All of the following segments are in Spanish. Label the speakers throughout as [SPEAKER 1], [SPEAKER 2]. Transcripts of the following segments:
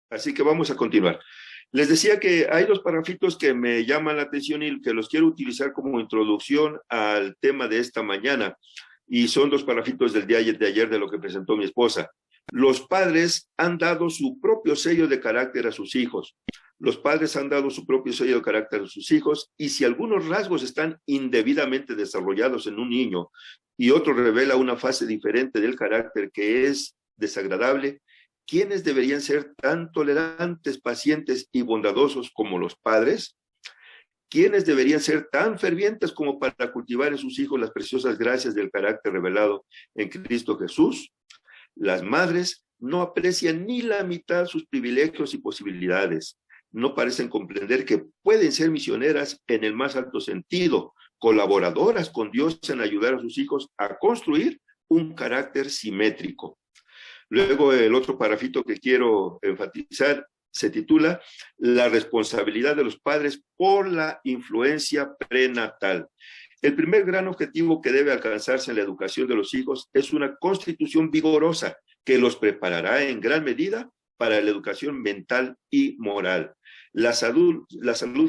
[SPEAKER 1] Así que vamos a continuar. Les decía que hay dos párrafitos que me llaman la atención y que los quiero utilizar como introducción al tema de esta mañana. Y son dos párrafitos del día de ayer de lo que presentó mi esposa. Los padres han dado su propio sello de carácter a sus hijos. Los padres han dado su propio sello de carácter a sus hijos, y si algunos rasgos están indebidamente desarrollados en un niño y otro revela una fase diferente del carácter que es desagradable, ¿quiénes deberían ser tan tolerantes, pacientes y bondadosos como los padres? ¿Quiénes deberían ser tan fervientes como para cultivar en sus hijos las preciosas gracias del carácter revelado en Cristo Jesús? Las madres no aprecian ni la mitad sus privilegios y posibilidades. No parecen comprender que pueden ser misioneras en el más alto sentido, colaboradoras con Dios en ayudar a sus hijos a construir un carácter simétrico. Luego el otro parrafito que quiero enfatizar se titula La responsabilidad de los padres por la influencia prenatal. El primer gran objetivo que debe alcanzarse en la educación de los hijos es una constitución vigorosa que los preparará en gran medida para la educación mental y moral. La salud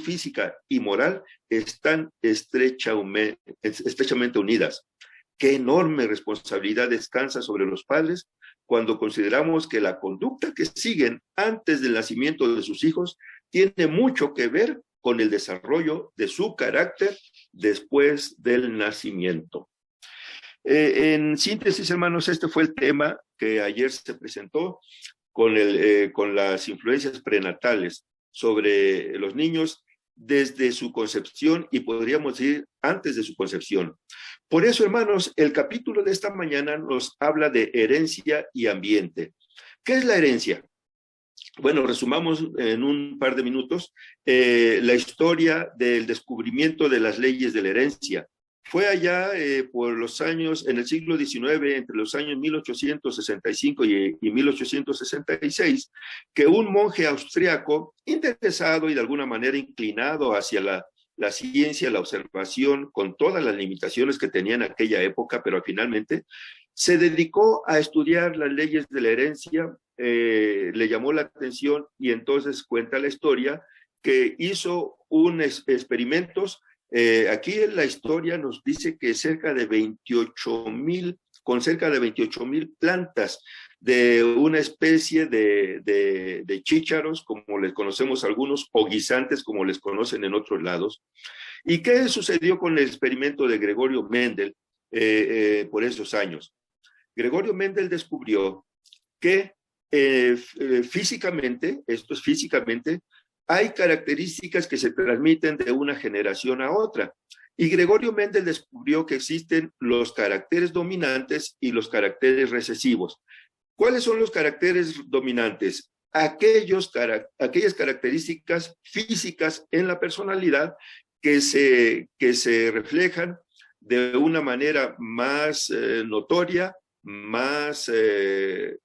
[SPEAKER 1] física y moral están estrechamente unidas. Qué enorme responsabilidad descansa sobre los padres cuando consideramos que la conducta que siguen antes del nacimiento de sus hijos tiene mucho que ver con el desarrollo de su carácter después del nacimiento. En síntesis, hermanos, este fue el tema que ayer se presentó con las influencias prenatales sobre los niños desde su concepción y podríamos decir antes de su concepción. Por eso, hermanos, el capítulo de esta mañana nos habla de herencia y ambiente. ¿Qué es la herencia? Bueno, resumamos en un par de minutos la historia del descubrimiento de las leyes de la herencia. Fue allá por los años, en el siglo XIX, entre los años 1865 y 1866, que un monje austriaco, interesado y de alguna manera inclinado hacia la ciencia, la observación, con todas las limitaciones que tenía en aquella época, pero finalmente se dedicó a estudiar las leyes de la herencia, le llamó la atención y entonces cuenta la historia que hizo unos experimentos. Aquí en la historia nos dice que cerca de 28,000 plantas de una especie de chícharos, como les conocemos algunos, o guisantes, como les conocen en otros lados. ¿Y qué sucedió con el experimento de Gregorio Mendel por esos años? Gregorio Mendel descubrió que físicamente, esto es físicamente, hay características que se transmiten de una generación a otra. Y Gregorio Mendel descubrió que existen los caracteres dominantes y los caracteres recesivos. ¿Cuáles son los caracteres dominantes? Aquellas características físicas en la personalidad que se reflejan de una manera más notoria, más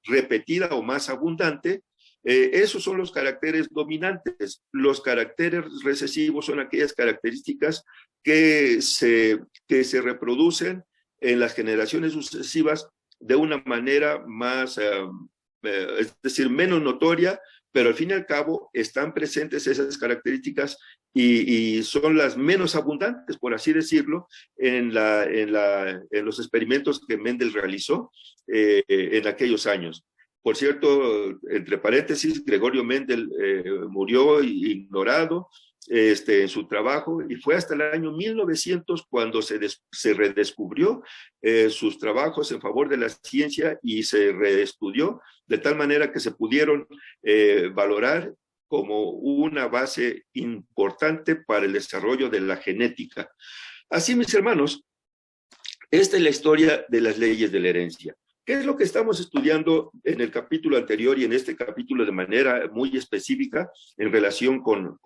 [SPEAKER 1] repetida o más abundante. Esos son los caracteres dominantes. Los caracteres recesivos son aquellas características que se reproducen en las generaciones sucesivas de una manera más, es decir, menos notoria, pero al fin y al cabo están presentes esas características y son las menos abundantes, por así decirlo, en los experimentos que Mendel realizó en aquellos años. Por cierto, entre paréntesis, Gregorio Mendel murió ignorado en su trabajo, y fue hasta el año 1900 cuando se redescubrió sus trabajos en favor de la ciencia y se reestudió de tal manera que se pudieron valorar como una base importante para el desarrollo de la genética. Así, mis hermanos, esta es la historia de las leyes de la herencia. ¿Qué es lo que estamos estudiando en el capítulo anterior y en este capítulo de manera muy específica en relación con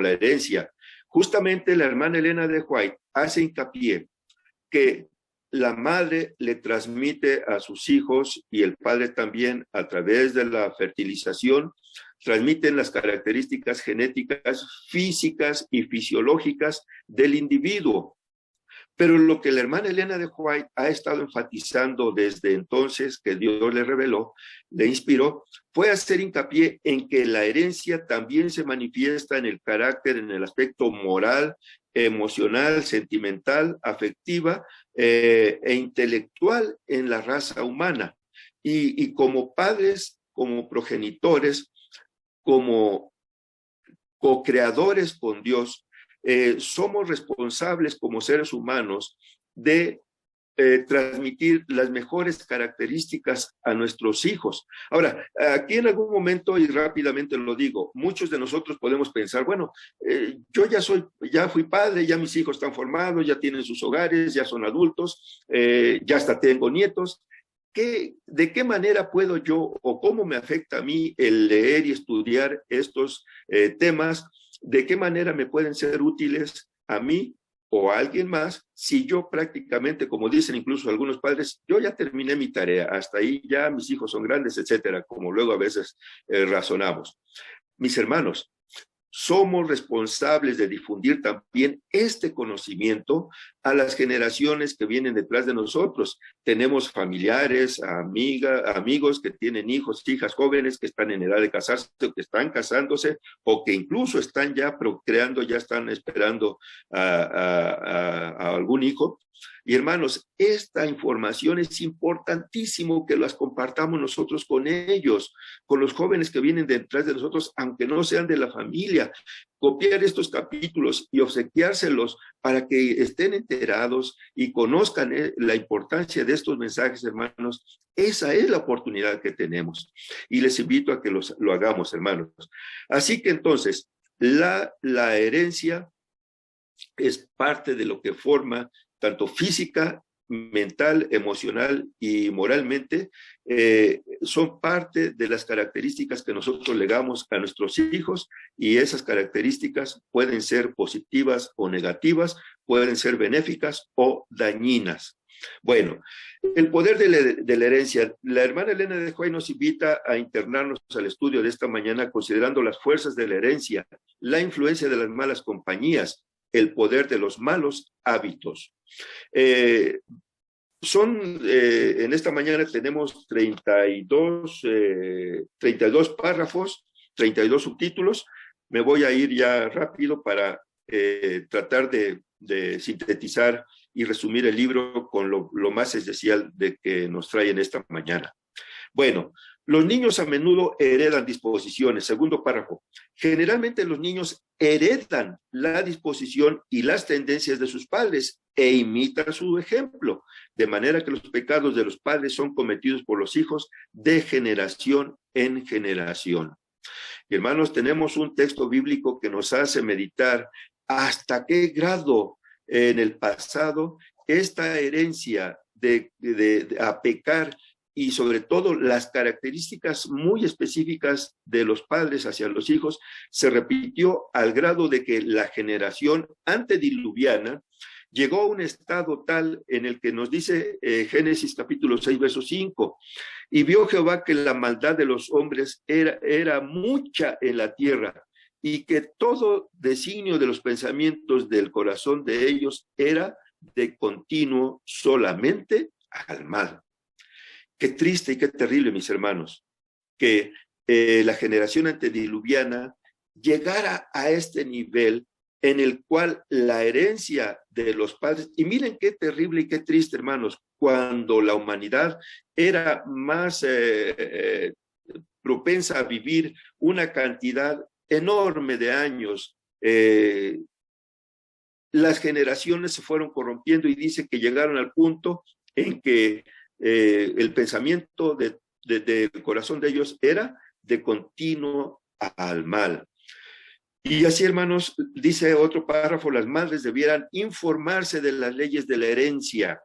[SPEAKER 1] la herencia? Justamente la hermana Elena de White hace hincapié que la madre le transmite a sus hijos y el padre también a través de la fertilización, transmiten las características genéticas, físicas y fisiológicas del individuo. Pero lo que la hermana Elena de White ha estado enfatizando desde entonces, que Dios le reveló, le inspiró, fue hacer hincapié en que la herencia también se manifiesta en el carácter, en el aspecto moral, emocional, sentimental, afectiva e intelectual en la raza humana. Y como padres, como progenitores, como co-creadores con Dios, somos responsables como seres humanos de transmitir las mejores características a nuestros hijos. Ahora, aquí en algún momento, y rápidamente lo digo, muchos de nosotros podemos pensar, bueno, yo ya fui padre, ya mis hijos están formados, ya tienen sus hogares, ya son adultos, ya hasta tengo nietos. ¿De qué manera puedo yo o cómo me afecta a mí el leer y estudiar estos temas? ¿De qué manera me pueden ser útiles a mí o a alguien más si yo prácticamente, como dicen incluso algunos padres, yo ya terminé mi tarea, hasta ahí ya mis hijos son grandes, etcétera, como luego a veces razonamos? Mis hermanos, somos responsables de difundir también este conocimiento a las generaciones que vienen detrás de nosotros. Tenemos familiares, amigos que tienen hijos, hijas jóvenes que están en edad de casarse, o que están casándose, o que incluso están ya procreando, ya están esperando a algún hijo. Y hermanos, esta información es importantísimo que las compartamos nosotros con ellos, con los jóvenes que vienen detrás de nosotros, aunque no sean de la familia. Copiar estos capítulos y obsequiárselos para que estén enterados y conozcan la importancia de estos mensajes, hermanos. Esa es la oportunidad que tenemos. Y les invito a que lo hagamos, hermanos. Así que entonces, la herencia es parte de lo que forma tanto física, mental, emocional y moralmente, son parte de las características que nosotros legamos a nuestros hijos, y esas características pueden ser positivas o negativas, pueden ser benéficas o dañinas. Bueno, el poder de la herencia. La hermana Elena de White nos invita a internarnos al estudio de esta mañana considerando las fuerzas de la herencia, la influencia de las malas compañías, el poder de los malos hábitos. En esta mañana tenemos 32 párrafos, 32 subtítulos. Me voy a ir ya rápido para tratar de sintetizar y resumir el libro con lo más esencial de que nos trae en esta mañana. Bueno, los niños a menudo heredan disposiciones. Segundo párrafo. Generalmente los niños heredan la disposición y las tendencias de sus padres e imitan su ejemplo, de manera que los pecados de los padres son cometidos por los hijos de generación en generación. Y hermanos, tenemos un texto bíblico que nos hace meditar hasta qué grado en el pasado esta herencia a pecar, y sobre todo las características muy específicas de los padres hacia los hijos, se repitió al grado de que la generación antediluviana llegó a un estado tal en el que nos dice Génesis capítulo 6, verso 5, y vio Jehová que la maldad de los hombres era mucha en la tierra, y que todo designio de los pensamientos del corazón de ellos era de continuo solamente al mal. Qué triste y qué terrible, mis hermanos, que la generación antediluviana llegara a este nivel en el cual la herencia de los padres, y miren qué terrible y qué triste, hermanos, cuando la humanidad era más propensa a vivir una cantidad enorme de años, las generaciones se fueron corrompiendo, y dice que llegaron al punto en que el pensamiento del corazón de ellos era de continuo al mal. Y así, hermanos, dice otro párrafo, las madres debieran informarse de las leyes de la herencia.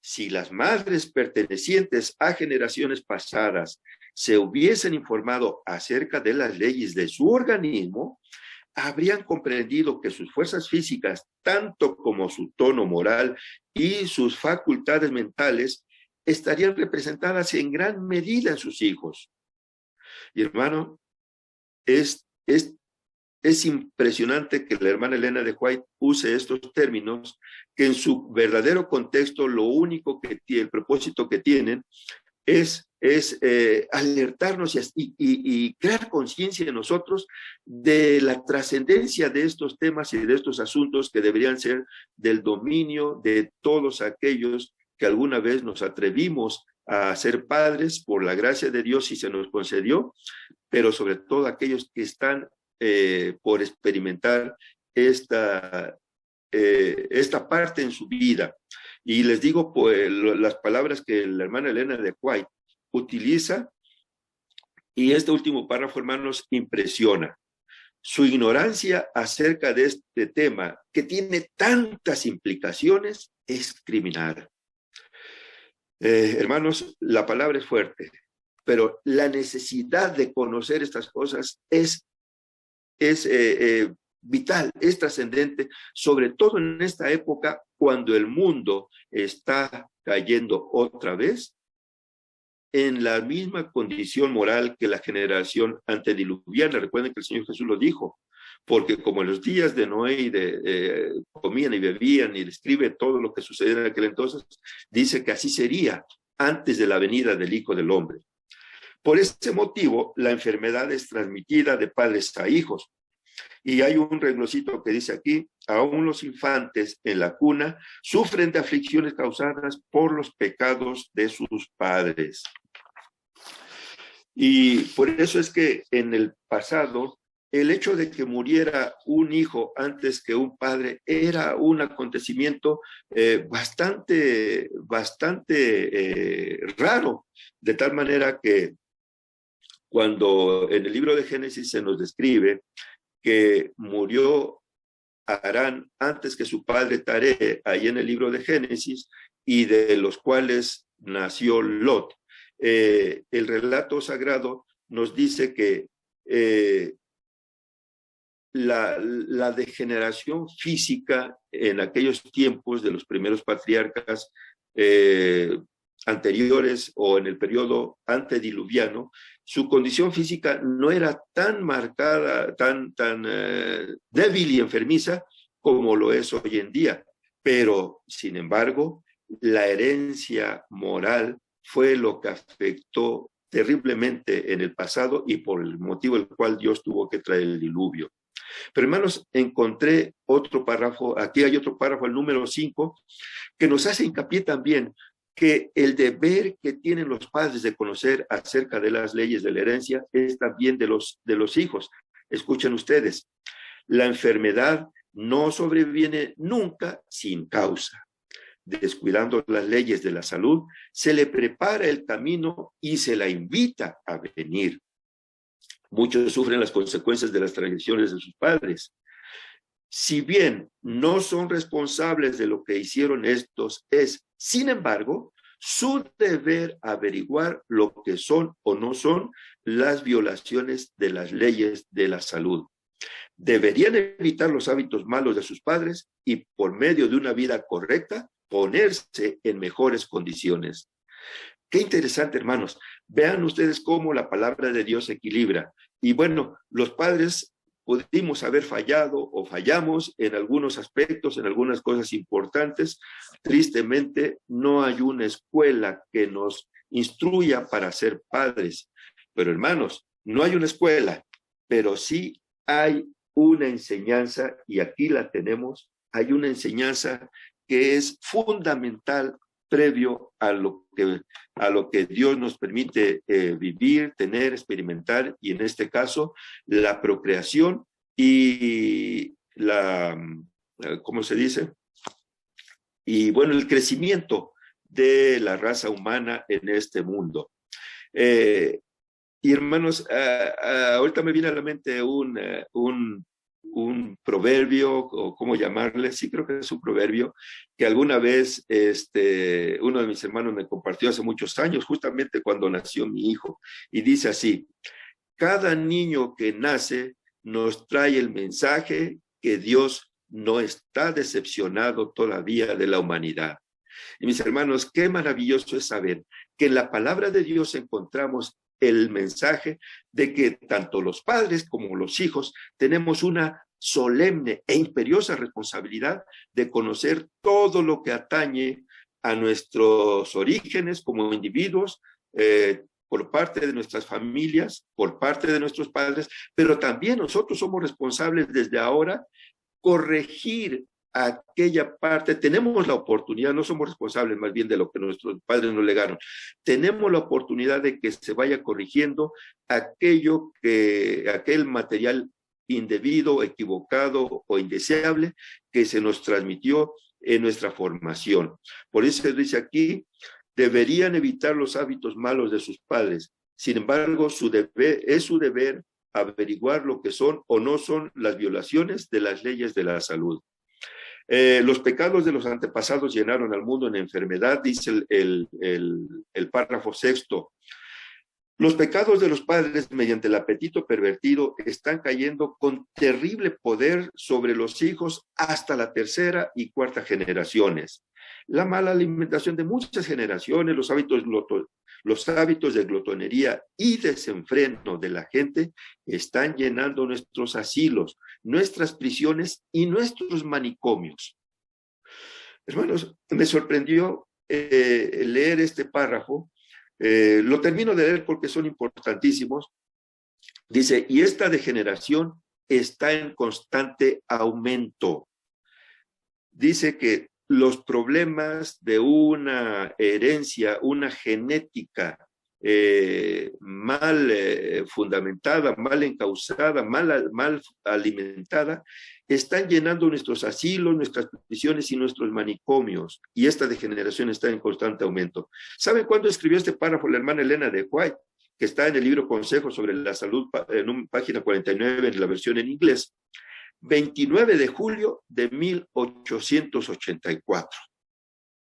[SPEAKER 1] Si las madres pertenecientes a generaciones pasadas se hubiesen informado acerca de las leyes de su organismo, habrían comprendido que sus fuerzas físicas, tanto como su tono moral y sus facultades mentales, estarían representadas en gran medida en sus hijos. Y hermano, es es impresionante que la hermana Elena de White use estos términos que en su verdadero contexto lo único que tiene, el propósito que tienen es alertarnos y crear conciencia en nosotros de la trascendencia de estos temas y de estos asuntos que deberían ser del dominio de todos aquellos que alguna vez nos atrevimos a ser padres por la gracia de Dios y se nos concedió, pero sobre todo aquellos que están por experimentar esta parte en su vida. Y les digo pues, las palabras que la hermana Elena de White utiliza, y este último párrafo, hermanos, impresiona. Su ignorancia acerca de este tema, que tiene tantas implicaciones, es criminal. Hermanos, la palabra es fuerte, pero la necesidad de conocer estas cosas es vital, es trascendente, sobre todo en esta época cuando el mundo está cayendo otra vez en la misma condición moral que la generación antediluviana. Recuerden que el Señor Jesús lo dijo, porque como en los días de Noé y comían y bebían, y describe todo lo que sucedió en aquel entonces, dice que así sería antes de la venida del Hijo del Hombre. Por ese motivo, la enfermedad es transmitida de padres a hijos. Y hay un renglocito que dice aquí, aún los infantes en la cuna sufren de aflicciones causadas por los pecados de sus padres. Y por eso es que en el pasado, el hecho de que muriera un hijo antes que un padre era un acontecimiento bastante raro, de tal manera que cuando en el libro de Génesis se nos describe que murió Harán antes que su padre Taré, ahí en el libro de Génesis, y de los cuales nació Lot. El relato sagrado nos dice que la degeneración física en aquellos tiempos de los primeros patriarcas anteriores o en el periodo antediluviano, su condición física no era tan marcada, tan débil y enfermiza como lo es hoy en día. Pero, sin embargo, la herencia moral fue lo que afectó terriblemente en el pasado y por el motivo el cual Dios tuvo que traer el diluvio. Pero hermanos, encontré otro párrafo, aquí hay otro párrafo, el número 5, que nos hace hincapié también que el deber que tienen los padres de conocer acerca de las leyes de la herencia es también de los hijos. Escuchen ustedes, la enfermedad no sobreviene nunca sin causa. Descuidando las leyes de la salud, se le prepara el camino y se la invita a venir. Muchos sufren las consecuencias de las tradiciones de sus padres. Si bien no son responsables de lo que hicieron estos, es, sin embargo, su deber averiguar lo que son o no son las violaciones de las leyes de la salud. Deberían evitar los hábitos malos de sus padres y, por medio de una vida correcta, ponerse en mejores condiciones. Qué interesante, hermanos. Vean ustedes cómo la palabra de Dios equilibra. Y bueno, los padres pudimos haber fallado o fallamos en algunos aspectos, en algunas cosas importantes. Tristemente, no hay una escuela que nos instruya para ser padres. Pero hermanos, no hay una escuela, pero sí hay una enseñanza, y aquí la tenemos, hay una enseñanza que es fundamental previo a lo que Dios nos permite vivir, tener, experimentar, y en este caso, la procreación y ¿cómo se dice? Y bueno, el crecimiento de la raza humana en este mundo. Y hermanos, ahorita me viene a la mente un proverbio, o cómo llamarle, sí creo que es un proverbio, que alguna vez uno de mis hermanos me compartió hace muchos años, justamente cuando nació mi hijo, y dice así: cada niño que nace nos trae el mensaje que Dios no está decepcionado todavía de la humanidad. Y mis hermanos, qué maravilloso es saber que en la palabra de Dios encontramos el mensaje de que tanto los padres como los hijos tenemos una solemne e imperiosa responsabilidad de conocer todo lo que atañe a nuestros orígenes como individuos, por parte de nuestras familias, por parte de nuestros padres, pero también nosotros somos responsables desde ahora corregir aquella parte. Tenemos la oportunidad, no somos responsables más bien de lo que nuestros padres nos legaron, tenemos la oportunidad de que se vaya corrigiendo aquel material indebido, equivocado o indeseable que se nos transmitió en nuestra formación. Por eso dice aquí, deberían evitar los hábitos malos de sus padres. Sin embargo, es su deber averiguar lo que son o no son las violaciones de las leyes de la salud. Los pecados de los antepasados llenaron al mundo en enfermedad, dice el párrafo sexto. Los pecados de los padres mediante el apetito pervertido están cayendo con terrible poder sobre los hijos hasta la tercera y cuarta generaciones. La mala alimentación de muchas generaciones, los hábitos de glotonería y desenfreno de la gente están llenando nuestros asilos, nuestras prisiones y nuestros manicomios. Hermanos, me sorprendió leer este párrafo. Lo termino de leer porque son importantísimos. Dice, y esta degeneración está en constante aumento. Dice que los problemas de una herencia, una genética mal fundamentada, mal encauzada, mal alimentada, están llenando nuestros asilos, nuestras prisiones y nuestros manicomios, y esta degeneración está en constante aumento. ¿Saben cuándo escribió este párrafo la hermana Elena de White, que está en el libro Consejos sobre la Salud, en página 49, en la versión en inglés? 29 de julio de 1884.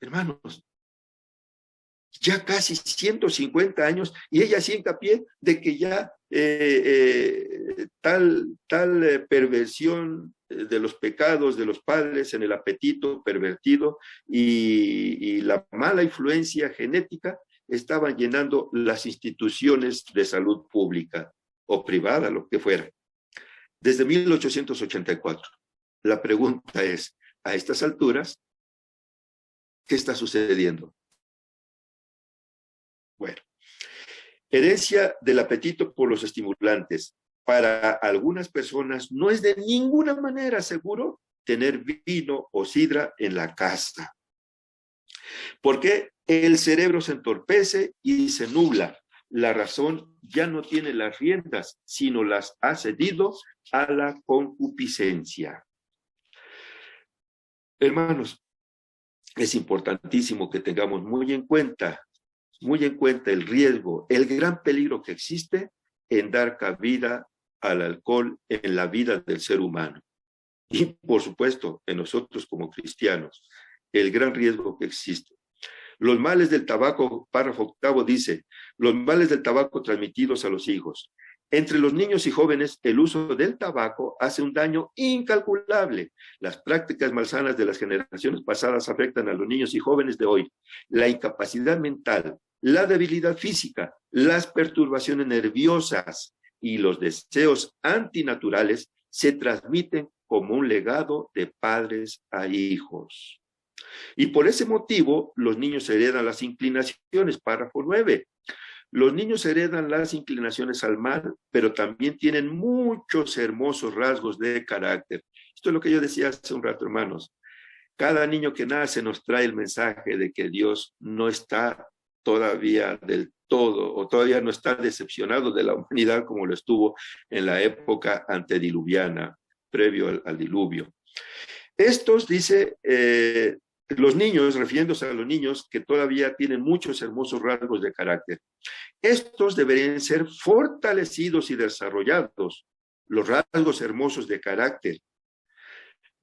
[SPEAKER 1] Hermanos, ya casi 150 años, y ella hacía hincapié de que ya tal perversión de los pecados de los padres en el apetito pervertido y la mala influencia genética estaban llenando las instituciones de salud pública o privada, lo que fuera. Desde 1884. La pregunta es, a estas alturas, ¿qué está sucediendo? Bueno, herencia del apetito por los estimulantes. Para algunas personas no es de ninguna manera seguro tener vino o sidra en la casa, porque el cerebro se entorpece y se nubla. La razón ya no tiene las riendas, sino las ha cedido a la concupiscencia. Hermanos, es importantísimo que tengamos muy en cuenta el riesgo, el gran peligro que existe en dar cabida al alcohol en la vida del ser humano. Y, por supuesto, en nosotros como cristianos, el gran riesgo que existe. Los males del tabaco, párrafo octavo dice, los males del tabaco transmitidos a los hijos. Entre los niños y jóvenes, el uso del tabaco hace un daño incalculable. Las prácticas malsanas de las generaciones pasadas afectan a los niños y jóvenes de hoy. La incapacidad mental, la debilidad física, las perturbaciones nerviosas y los deseos antinaturales se transmiten como un legado de padres a hijos. Y por ese motivo, los niños heredan las inclinaciones, párrafo 9. Los niños heredan las inclinaciones al mal, pero también tienen muchos hermosos rasgos de carácter. Esto es lo que yo decía hace un rato, hermanos. Cada niño que nace nos trae el mensaje de que Dios no está todavía del todo, o todavía no está decepcionado de la humanidad como lo estuvo en la época antediluviana, previo al diluvio. Estos, dice, los niños, refiriéndose a los niños que todavía tienen muchos hermosos rasgos de carácter, estos deberían ser fortalecidos y desarrollados, los rasgos hermosos de carácter,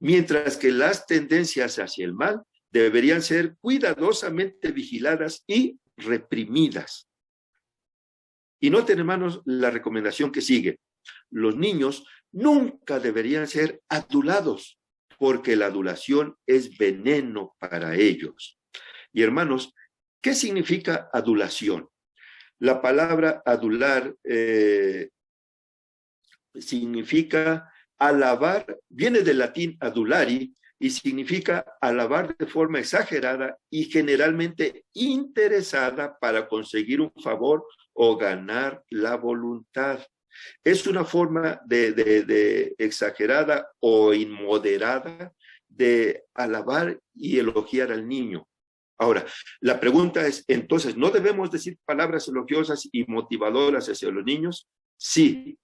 [SPEAKER 1] mientras que las tendencias hacia el mal deberían ser cuidadosamente vigiladas y reprimidas. Y noten, hermanos, la recomendación que sigue. Los niños nunca deberían ser adulados, porque la adulación es veneno para ellos. Y hermanos, ¿qué significa adulación? La palabra adular significa alabar, viene del latín adulari, y significa alabar de forma exagerada y generalmente interesada para conseguir un favor o ganar la voluntad. Es una forma de exagerada o inmoderada de alabar y elogiar al niño. Ahora, la pregunta es, entonces, ¿no debemos decir palabras elogiosas y motivadoras hacia los niños? Sí,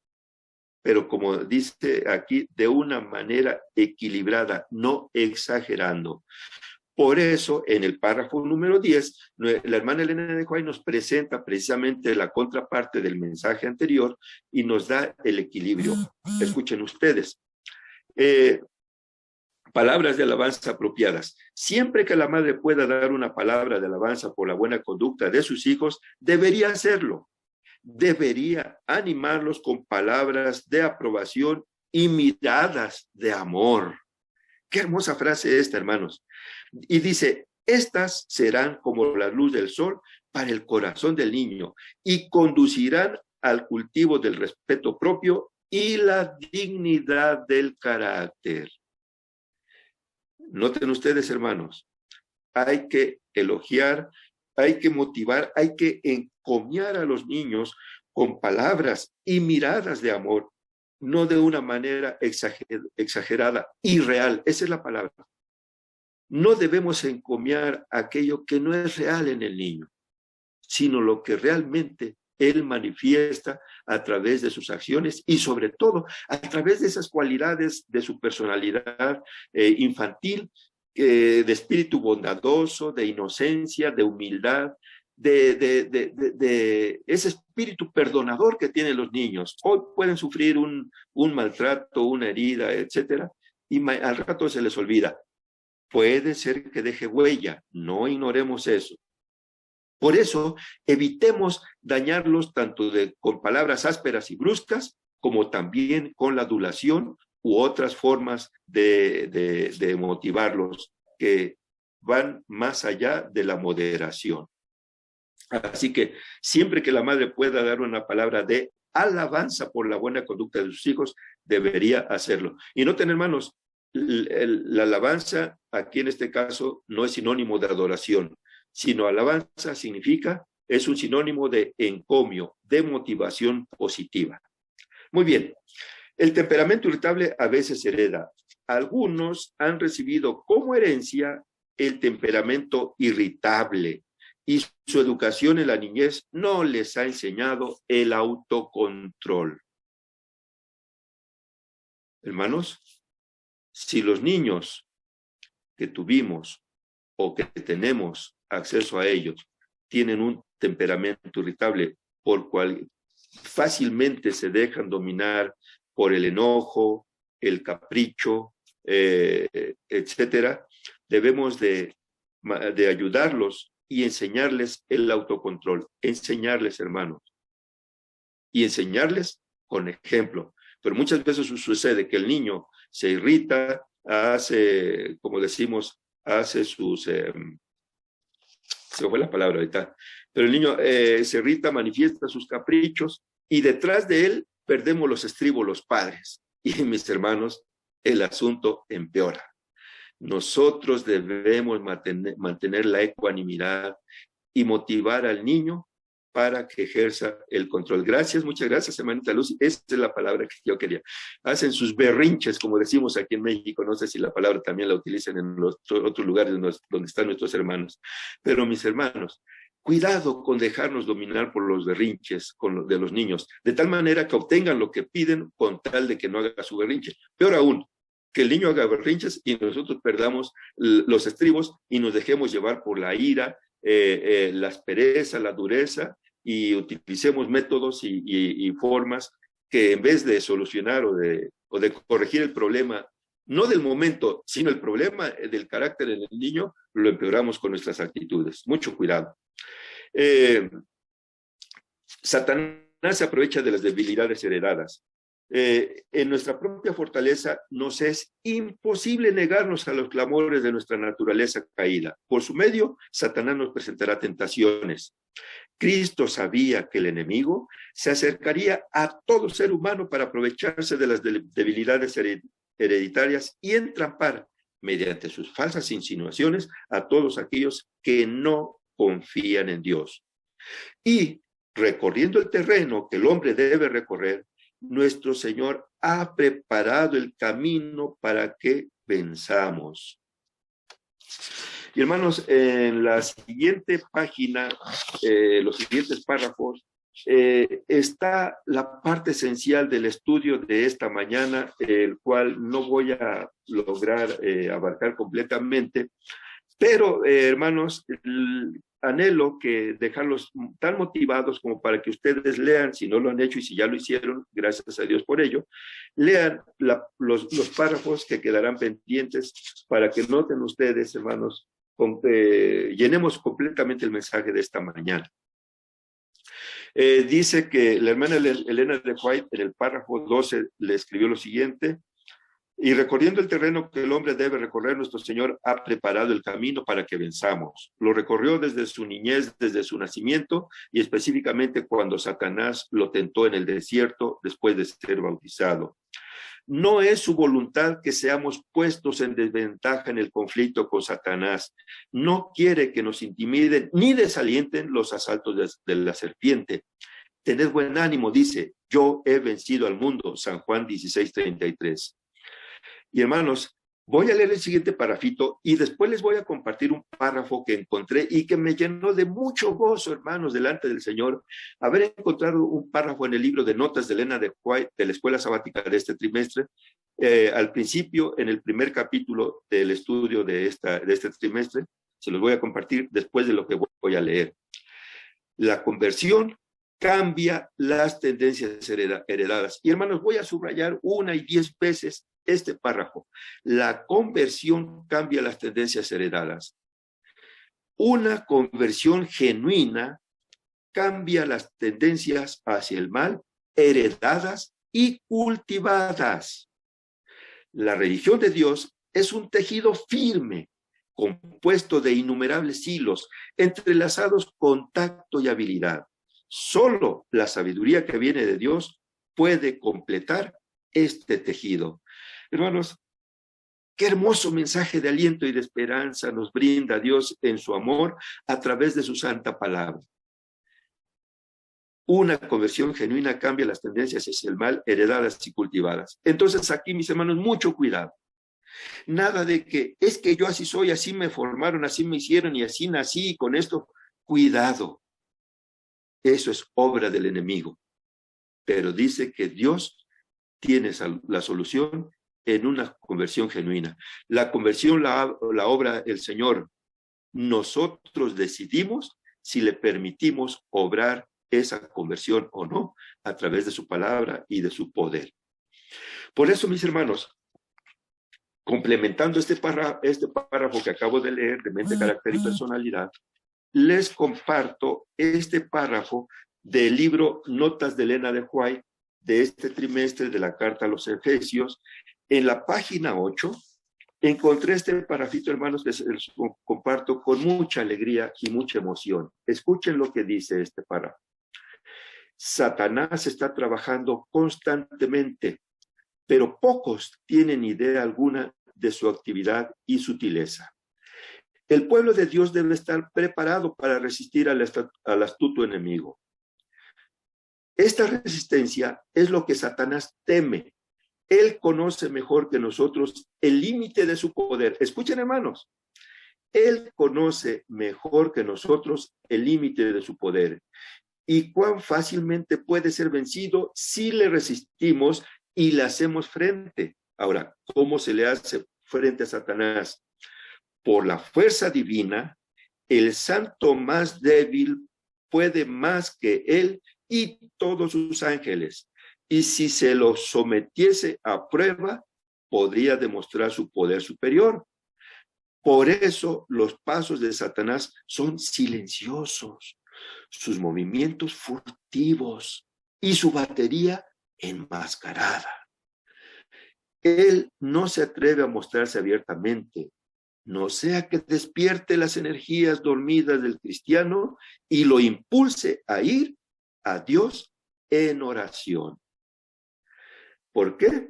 [SPEAKER 1] pero como dice aquí, de una manera equilibrada, no exagerando. Por eso, en el párrafo número 10, la hermana Elena de White nos presenta precisamente la contraparte del mensaje anterior y nos da el equilibrio. Escuchen ustedes. Palabras de alabanza apropiadas. Siempre que la madre pueda dar una palabra de alabanza por la buena conducta de sus hijos, debería hacerlo. Debería animarlos con palabras de aprobación y miradas de amor. Qué hermosa frase esta, hermanos. Y dice, estas serán como la luz del sol para el corazón del niño y conducirán al cultivo del respeto propio y la dignidad del carácter. Noten ustedes, hermanos, hay que elogiar, hay que motivar, hay que encomiar a los niños con palabras y miradas de amor, no de una manera exagerada, irreal. Esa es la palabra. No debemos encomiar aquello que no es real en el niño, sino lo que realmente él manifiesta a través de sus acciones y sobre todo a través de esas cualidades de su personalidad infantil, de espíritu bondadoso, de inocencia, de humildad, de ese espíritu perdonador que tienen los niños. Hoy pueden sufrir un maltrato, una herida, etcétera, y al rato se les olvida. Puede ser que deje huella, no ignoremos eso. Por eso, evitemos dañarlos tanto con palabras ásperas y bruscas, como también con la adulación u otras formas de motivarlos que van más allá de la moderación. Así que siempre que la madre pueda dar una palabra de alabanza por la buena conducta de sus hijos, debería hacerlo. Y noten, hermanos, la alabanza aquí en este caso no es sinónimo de adoración, sino alabanza significa, es un sinónimo de encomio, de motivación positiva. Muy bien, el temperamento irritable a veces se hereda. Algunos han recibido como herencia el temperamento irritable y su educación en la niñez no les ha enseñado el autocontrol. Hermanos, si los niños que tuvimos o que tenemos acceso a ellos tienen un temperamento irritable por cual fácilmente se dejan dominar por el enojo, el capricho, etcétera, debemos de ayudarlos y enseñarles el autocontrol, enseñarles, hermanos, y enseñarles con ejemplo. Pero muchas veces sucede que el niño se irrita, hace, como decimos, hace sus, se fue la palabra ahorita, pero el niño se irrita, manifiesta sus caprichos y detrás de él perdemos los estribos los padres. Y mis hermanos, el asunto empeora. Nosotros debemos mantener la ecuanimidad y motivar al niño para que ejerza el control. Gracias, muchas gracias, hermanita Lucy. Esa es la palabra que yo quería. Hacen sus berrinches, como decimos aquí en México. No sé si la palabra también la utilizan en los otros lugares donde están nuestros hermanos. Pero mis hermanos, cuidado con dejarnos dominar por los berrinches de los niños, de tal manera que obtengan lo que piden con tal de que no haga su berrinche. Peor aún, que el niño haga berrinches y nosotros perdamos los estribos y nos dejemos llevar por la ira, la aspereza, la dureza, y utilicemos métodos y formas que en vez de solucionar o de corregir el problema, no del momento, sino el problema del carácter en el niño, lo empeoramos con nuestras actitudes. Mucho cuidado. Satanás se aprovecha de las debilidades heredadas. En nuestra propia fortaleza nos es imposible negarnos a los clamores de nuestra naturaleza caída. Por su medio, Satanás nos presentará tentaciones. Cristo sabía que el enemigo se acercaría a todo ser humano para aprovecharse de las debilidades hereditarias y entrampar mediante sus falsas insinuaciones a todos aquellos que no confían en Dios. Y recorriendo el terreno que el hombre debe recorrer, nuestro Señor ha preparado el camino para que venzamos. Y hermanos, en la siguiente página, los siguientes párrafos, está la parte esencial del estudio de esta mañana, el cual no voy a lograr abarcar completamente, pero hermanos, anhelo que dejarlos tan motivados como para que ustedes lean, si no lo han hecho y si ya lo hicieron, gracias a Dios por ello, lean los párrafos que quedarán pendientes para que noten ustedes, hermanos, llenemos completamente el mensaje de esta mañana. Dice que la hermana Elena de White en el párrafo 12 le escribió lo siguiente: y recorriendo el terreno que el hombre debe recorrer, nuestro Señor ha preparado el camino para que venzamos. Lo recorrió desde su niñez, desde su nacimiento, y específicamente cuando Satanás lo tentó en el desierto después de ser bautizado. No es su voluntad que seamos puestos en desventaja en el conflicto con Satanás. No quiere que nos intimiden ni desalienten los asaltos de la serpiente. Tened buen ánimo, dice, yo he vencido al mundo. San Juan 16:33. Y hermanos, voy a leer el siguiente parrafito y después les voy a compartir un párrafo que encontré y que me llenó de mucho gozo, hermanos, delante del Señor, haber encontrado un párrafo en el libro de notas de Elena de White de la escuela sabática de este trimestre, al principio, en el primer capítulo del estudio de este trimestre. Se los voy a compartir después de lo que voy a leer. La conversión cambia las tendencias heredadas. Y hermanos, voy a subrayar 1 y 10 veces este párrafo. La conversión cambia las tendencias heredadas. Una conversión genuina cambia las tendencias hacia el mal, heredadas y cultivadas. La religión de Dios es un tejido firme, compuesto de innumerables hilos, entrelazados con tacto y habilidad. Solo la sabiduría que viene de Dios puede completar este tejido. Hermanos, qué hermoso mensaje de aliento y de esperanza nos brinda Dios en su amor a través de su santa palabra. Una conversión genuina cambia las tendencias hacia el mal, heredadas y cultivadas. Entonces aquí, mis hermanos, mucho cuidado. Nada de que es que yo así soy, así me formaron, así me hicieron y así nací y con esto. Cuidado. Eso es obra del enemigo. Pero dice que Dios tiene la solución en una conversión genuina. La conversión la obra el Señor. Nosotros decidimos si le permitimos obrar esa conversión o no a través de su palabra y de su poder. Por eso, mis hermanos, complementando este párrafo que acabo de leer de mente, carácter y personalidad, les comparto este párrafo del libro Notas de Elena de White de este trimestre de la Carta a los Efesios. En la página 8 encontré este párrafito, hermanos, que se los comparto con mucha alegría y mucha emoción. Escuchen lo que dice este párrafo. Satanás está trabajando constantemente, pero pocos tienen idea alguna de su actividad y sutileza. El pueblo de Dios debe estar preparado para resistir al astuto enemigo. Esta resistencia es lo que Satanás teme. Él conoce mejor que nosotros el límite de su poder. Escuchen, hermanos. Él conoce mejor que nosotros el límite de su poder y cuán fácilmente puede ser vencido si le resistimos y le hacemos frente. Ahora, ¿cómo se le hace frente a Satanás? Por la fuerza divina, el santo más débil puede más que él y todos sus ángeles. Y si se lo sometiese a prueba, podría demostrar su poder superior. Por eso los pasos de Satanás son silenciosos, sus movimientos furtivos y su batería enmascarada. Él no se atreve a mostrarse abiertamente, no sea que despierte las energías dormidas del cristiano y lo impulse a ir a Dios en oración. ¿Por qué?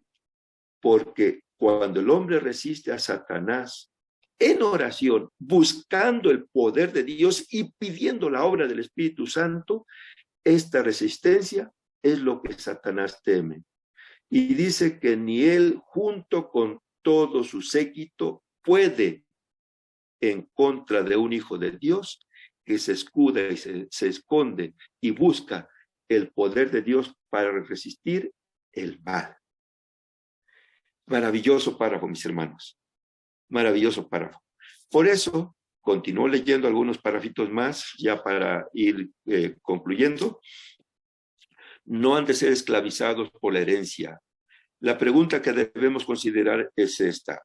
[SPEAKER 1] Porque cuando el hombre resiste a Satanás en oración, buscando el poder de Dios y pidiendo la obra del Espíritu Santo, esta resistencia es lo que Satanás teme. Y dice que ni él, junto con todo su séquito, puede en contra de un hijo de Dios que se escuda y se esconde y busca el poder de Dios para resistir el mal. Maravilloso párrafo, mis hermanos. Maravilloso párrafo. Por eso, continúo leyendo algunos párrafitos más, ya para ir concluyendo. No han de ser esclavizados por la herencia. La pregunta que debemos considerar es esta.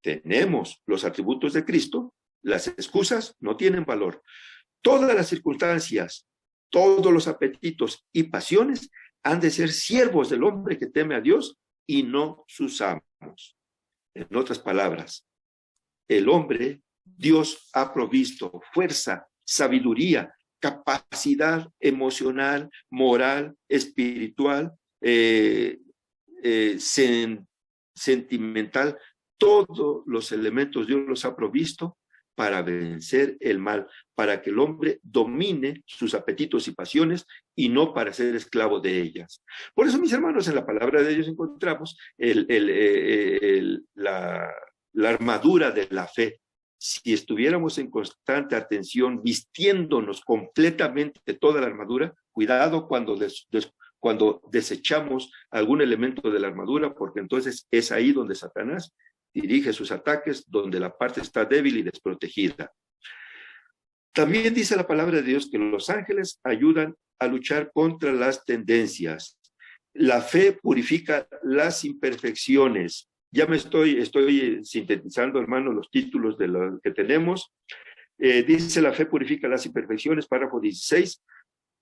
[SPEAKER 1] ¿Tenemos los atributos de Cristo? Las excusas no tienen valor. Todas las circunstancias, todos los apetitos y pasiones han de ser siervos del hombre que teme a Dios y no sus amos. En otras palabras, el hombre, Dios ha provisto fuerza, sabiduría, capacidad emocional, moral, espiritual, sentimental, todos los elementos Dios los ha provisto para vencer el mal, para que el hombre domine sus apetitos y pasiones y no para ser esclavo de ellas. Por eso, mis hermanos, en la palabra de Dios encontramos la armadura de la fe. Si estuviéramos en constante atención, vistiéndonos completamente de toda la armadura, cuidado cuando desechamos algún elemento de la armadura, porque entonces es ahí donde Satanás dirige sus ataques, donde la parte está débil y desprotegida. También dice la palabra de Dios que los ángeles ayudan a luchar contra las tendencias. La fe purifica las imperfecciones. Ya me estoy sintetizando, hermano, los títulos de lo que tenemos. Dice la fe purifica las imperfecciones, párrafo 16.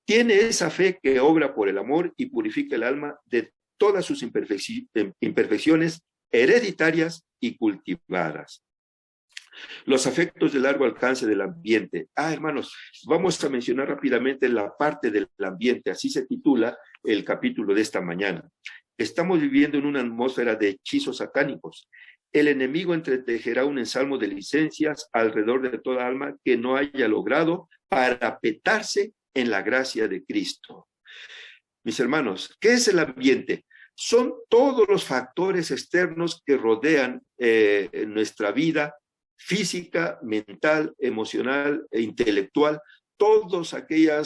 [SPEAKER 1] Tiene esa fe que obra por el amor y purifica el alma de todas sus imperfecciones hereditarias y cultivadas. Los afectos de largo alcance del ambiente. Hermanos, vamos a mencionar rápidamente la parte del ambiente, así se titula el capítulo de esta mañana. Estamos viviendo en una atmósfera de hechizos satánicos. El enemigo entretejerá un ensalmo de licencias alrededor de toda alma que no haya logrado parapetarse en la gracia de Cristo. Mis hermanos, ¿qué es el ambiente? Son todos los factores externos que rodean nuestra vida física, mental, emocional e intelectual, toda aquella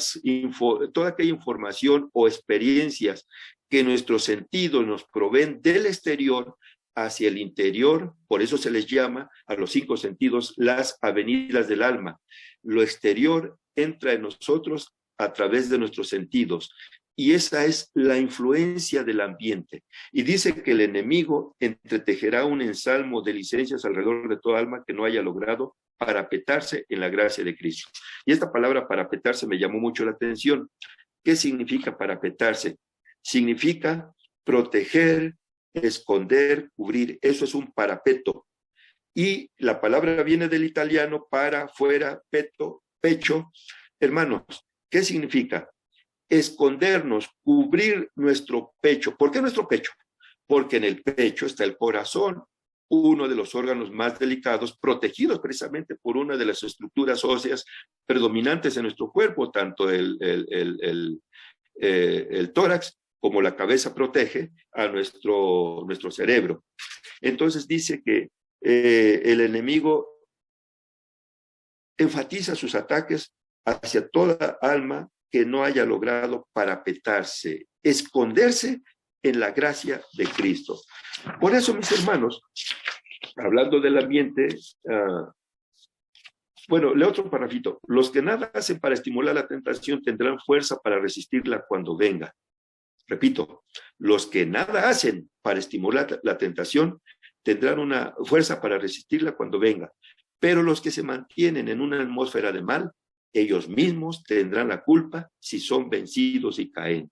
[SPEAKER 1] información o experiencias que nuestros sentidos nos proveen del exterior hacia el interior. Por eso se les llama a los 5 sentidos las avenidas del alma. Lo exterior entra en nosotros a través de nuestros sentidos. Y esa es la influencia del ambiente. Y dice que el enemigo entretejerá un ensalmo de licencias alrededor de toda alma que no haya logrado parapetarse en la gracia de Cristo. Y esta palabra parapetarse me llamó mucho la atención. ¿Qué significa parapetarse? Significa proteger, esconder, cubrir. Eso es un parapeto. Y la palabra viene del italiano para, fuera, peto, pecho. Hermanos, ¿qué significa? Escondernos, cubrir nuestro pecho. ¿Por qué nuestro pecho? Porque en el pecho está el corazón, uno de los órganos más delicados, protegidos precisamente por una de las estructuras óseas predominantes en nuestro cuerpo, tanto el tórax como la cabeza protege a nuestro cerebro. Entonces dice que el enemigo enfatiza sus ataques hacia toda alma que no haya logrado parapetarse, esconderse en la gracia de Cristo. Por eso, mis hermanos, hablando del ambiente, leo otro parrafito. Los que nada hacen para estimular la tentación tendrán fuerza para resistirla cuando venga. Repito, los que nada hacen para estimular la tentación tendrán una fuerza para resistirla cuando venga. Pero los que se mantienen en una atmósfera de mal, ellos mismos tendrán la culpa si son vencidos y caen.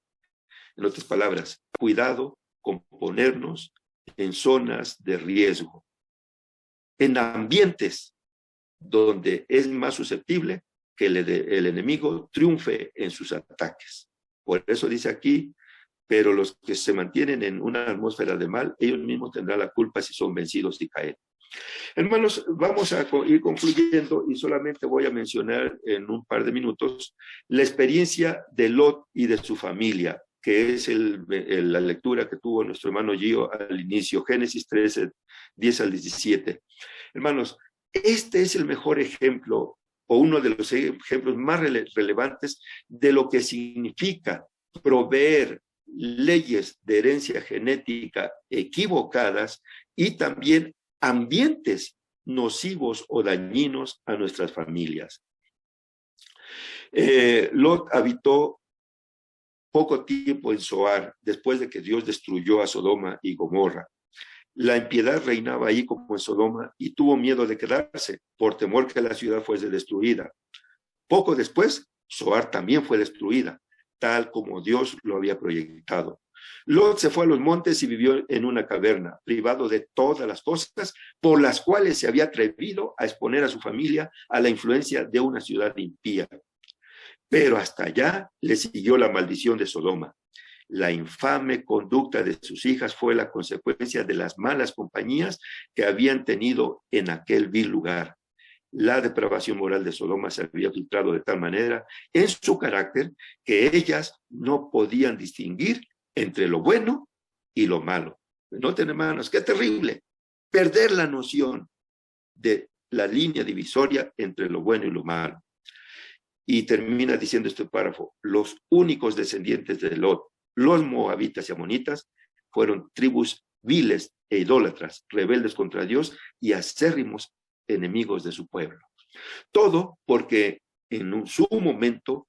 [SPEAKER 1] En otras palabras, cuidado con ponernos en zonas de riesgo, en ambientes donde es más susceptible que el enemigo triunfe en sus ataques. Por eso dice aquí, pero los que se mantienen en una atmósfera de mal, ellos mismos tendrán la culpa si son vencidos y caen. Hermanos, vamos a ir concluyendo y solamente voy a mencionar en un par de minutos la experiencia de Lot y de su familia, que es la lectura que tuvo nuestro hermano Gio al inicio, Génesis 13, 10 al 17. Hermanos, este es el mejor ejemplo o uno de los ejemplos más relevantes de lo que significa proveer leyes de herencia genética equivocadas y también ambientes nocivos o dañinos a nuestras familias. Lot habitó poco tiempo en Zoar después de que Dios destruyó a Sodoma y Gomorra. La impiedad reinaba ahí como en Sodoma y tuvo miedo de quedarse por temor que la ciudad fuese destruida. Poco después, Zoar también fue destruida, tal como Dios lo había proyectado. Lot se fue a los montes y vivió en una caverna, privado de todas las cosas por las cuales se había atrevido a exponer a su familia a la influencia de una ciudad impía. Pero hasta allá le siguió la maldición de Sodoma. La infame conducta de sus hijas fue la consecuencia de las malas compañías que habían tenido en aquel vil lugar. La depravación moral de Sodoma se había filtrado de tal manera en su carácter que ellas no podían distinguir entre lo bueno y lo malo. Noten, hermanos, qué terrible perder la noción de la línea divisoria entre lo bueno y lo malo. Y termina diciendo este párrafo: los únicos descendientes de Lot, los moabitas y amonitas, fueron tribus viles e idólatras, rebeldes contra Dios y acérrimos enemigos de su pueblo. Todo porque en su momento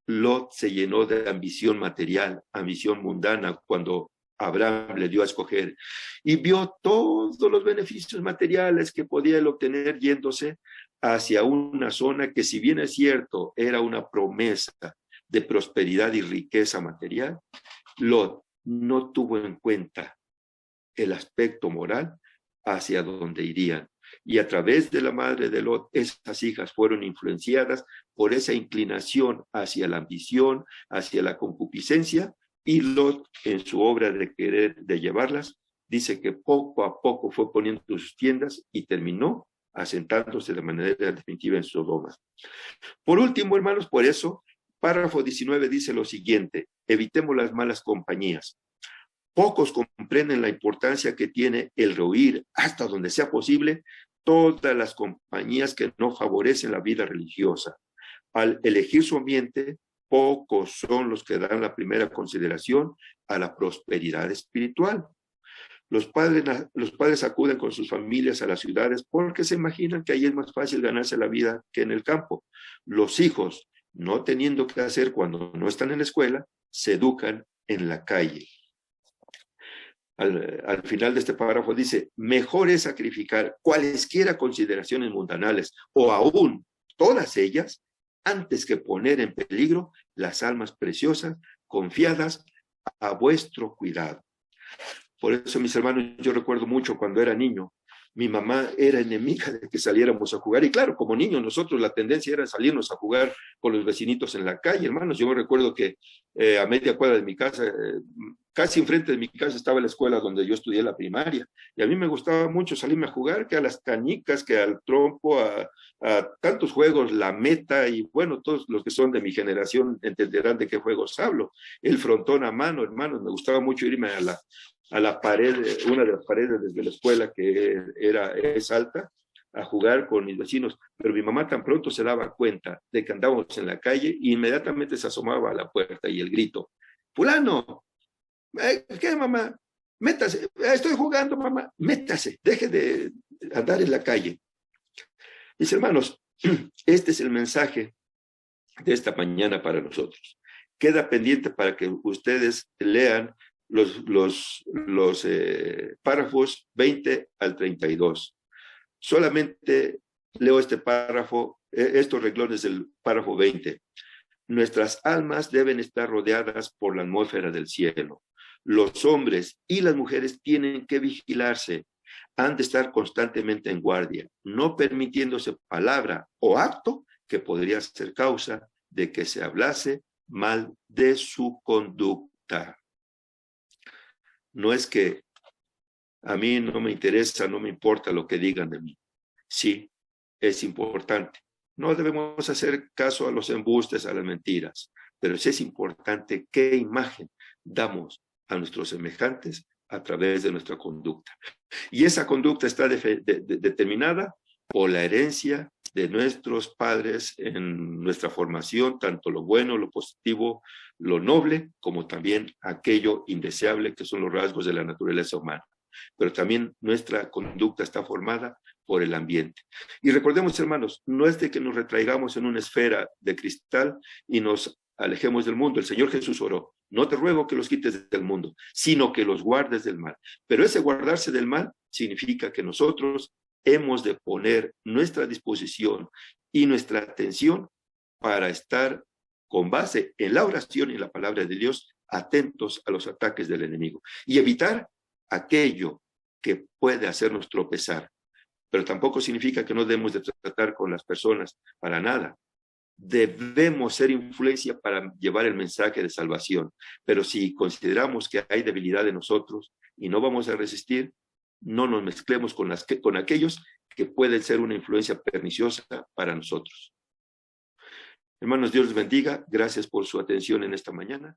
[SPEAKER 1] Lot se llenó de ambición material, ambición mundana, cuando Abraham le dio a escoger, y vio todos los beneficios materiales que podía él obtener yéndose hacia una zona que, si bien es cierto, era una promesa de prosperidad y riqueza material. Lot no tuvo en cuenta el aspecto moral hacia donde irían. Y a través de la madre de Lot, esas hijas fueron influenciadas por esa inclinación hacia la ambición, hacia la concupiscencia, y Lot, en su obra de querer de llevarlas, dice que poco a poco fue poniendo sus tiendas y terminó asentándose de manera definitiva en Sodoma. Por último, hermanos, por eso, párrafo 19 dice lo siguiente: evitemos las malas compañías. Pocos comprenden la importancia que tiene el rehuir, hasta donde sea posible, todas las compañías que no favorecen la vida religiosa. Al elegir su ambiente, pocos son los que dan la primera consideración a la prosperidad espiritual. Los padres acuden con sus familias a las ciudades porque se imaginan que ahí es más fácil ganarse la vida que en el campo. Los hijos, no teniendo qué hacer cuando no están en la escuela, se educan en la calle. Al final de este párrafo dice: mejor es sacrificar cualesquiera consideraciones mundanales o aún todas ellas antes que poner en peligro las almas preciosas confiadas a vuestro cuidado. Por eso, mis hermanos, yo recuerdo mucho cuando era niño, mi mamá era enemiga de que saliéramos a jugar. Y claro, como niños, nosotros la tendencia era salirnos a jugar con los vecinitos en la calle, hermanos. Yo me recuerdo que a media cuadra de mi casa, casi enfrente de mi casa, estaba la escuela donde yo estudié la primaria. Y a mí me gustaba mucho salirme a jugar, que a las canicas, que al trompo, a tantos juegos, la meta, y bueno, todos los que son de mi generación entenderán de qué juegos hablo. El frontón a mano, hermanos, me gustaba mucho irme a la pared, una de las paredes desde la escuela que es alta, a jugar con mis vecinos. Pero mi mamá tan pronto se daba cuenta de que andábamos en la calle, inmediatamente se asomaba a la puerta y el grito: fulano, ¿qué, mamá? Métase, estoy jugando, mamá, métase, deje de andar en la calle. Mis hermanos, este es el mensaje de esta mañana para nosotros. Queda pendiente para que ustedes lean los párrafos 20 al 32. Solamente leo este párrafo, estos renglones del párrafo 20. Nuestras almas deben estar rodeadas por la atmósfera del cielo. Los hombres y las mujeres tienen que vigilarse. Han de estar constantemente en guardia, no permitiéndose palabra o acto que podría ser causa de que se hablase mal de su conducta. No es que a mí no me interesa, no me importa lo que digan de mí. Sí, es importante. No debemos hacer caso a los embustes, a las mentiras, pero sí es importante qué imagen damos a nuestros semejantes a través de nuestra conducta. Y esa conducta está determinada por la herencia de nuestros padres en nuestra formación, tanto lo bueno, lo positivo, lo noble, como también aquello indeseable que son los rasgos de la naturaleza humana. Pero también nuestra conducta está formada por el ambiente. Y recordemos, hermanos, no es de que nos retraigamos en una esfera de cristal y nos alejemos del mundo. El Señor Jesús oró: no te ruego que los quites del mundo, sino que los guardes del mal. Pero ese guardarse del mal significa que nosotros hemos de poner nuestra disposición y nuestra atención para estar con base en la oración y en la palabra de Dios, atentos a los ataques del enemigo y evitar aquello que puede hacernos tropezar. Pero tampoco significa que no debemos de tratar con las personas, para nada. Debemos ser influencia para llevar el mensaje de salvación, pero si consideramos que hay debilidad en nosotros y no vamos a resistir, no nos mezclemos con aquellos que pueden ser una influencia perniciosa para nosotros. Hermanos, Dios les bendiga. Gracias por su atención en esta mañana.